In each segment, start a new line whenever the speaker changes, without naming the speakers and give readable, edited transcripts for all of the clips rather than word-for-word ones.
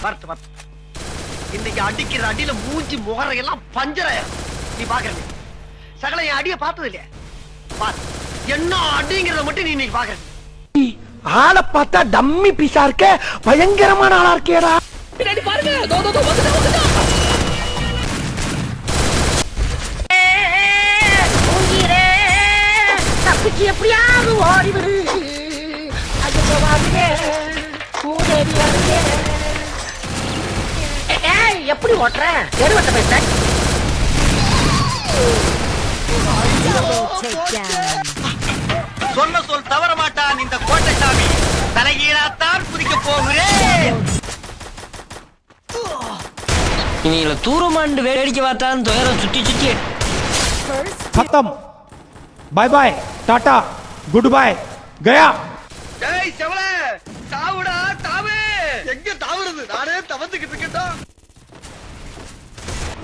பார்த்து பார்த்து இன்னைக்கு அடிக்கிற அடியில மூஞ்சி முகரையெல்லாம் பஞ்சராயிரும். நீ பாக்குற சகல என் அடிய பார்த்தது இல்லையா? பாரு என்ன அடிங்கிறத மட்டும் நீ இன்னைக்கு பாக்குற. ஆளை பார்த்தா டம்மி பீஸா இருக்க, பயங்கரமான ஆளா இருக்கேடா. பின்னாடி பாருங்க, தோ தோ தோ வந்துடா வந்துடா. ஊங்கிரே தப்பிச்சு எப்படியாவது ஓடி விடு. அதுக்கு வாங்க மூதேவி வருங்க. ஏய் எப்படி ஓட்ற? தெருவட்ட பேச. சொன்ன சொல் தவற மாட்டான் இந்த கோட்டை சாமி. தலைகீழாத்தான் குதிக்க போகிறேன்.
இவங்கள தூரமாண்டு வேடிக்கை பார்த்தான் துயரம் சுத்தி சுத்தி.
खत्म, bye bye, tata, goodbye, गया.
டேய் செவல தாவுடா தாவு. எங்க தாவுறது? நானே தவந்துக்கிட்டு இருக்கேன்டா.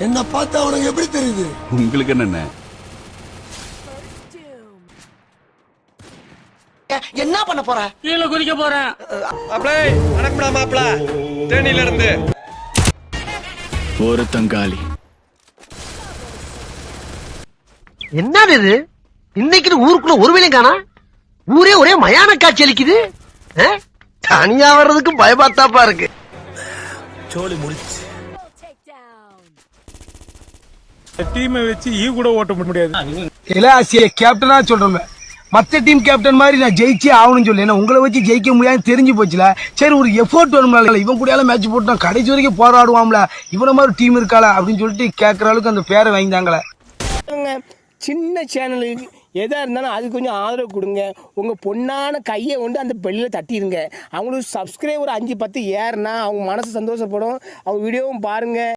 என்ன பார்த்தா உனக்கு எப்படி தெரியுது?
உங்களுக்கு என்னென்ன?
என்ன பண்ண போற?
கீழே குதிக்க போறேன்.
மாப்ள அடக்குடா மாப்ள. தேனில இருந்து
ஒரு தங்காளி.
என்னது இது? இன்னைக்கு ஊருக்குள்ள ஒரு வேலையும் காணா. ஊரே ஒரே மயான காட்சி அளிக்குது. தனியா வர்றதுக்கு பயமாத்தாப்பா இருக்கு.
சோலி முடிச்சு.
டீமை வச்சு ஈ கூட ஓட்ட முடியாது.
எலாசிய கேப்டனா சொல்றோம். மத்த டீம் கேப்டன் மாதிரி நான் ஜெயிச்சே ஆகணும்னு சொல்லி உங்களை வச்சு ஜெயிக்க முடியாது தெரிஞ்சு போச்சுல. சரி ஒரு எஃபோர்ட் வேணும்ல, இவன் கூட மேட்ச் போட்டோம் கடைசி வரைக்கும் போராடுவாம்ல, இவன மாதிரி டீம் இருக்காளா அப்படின்னு சொல்லிட்டு கேட்கற அளவுக்கு அந்த பேரை வாங்கிட்டாங்களே.
சின்ன சேனலுக்கு எதாக இருந்தாலும் அது கொஞ்சம் ஆதரவு கொடுங்க. உங்கள் பொண்ணான கையை கொண்டு அந்த பெல்லில் தட்டிடுங்க. அவங்களுக்கு சப்ஸ்கிரைபர் 5-10 ஏறுனா அவங்க மனசு சந்தோஷப்படும். அவங்க வீடியோவும் பாருங்கள்.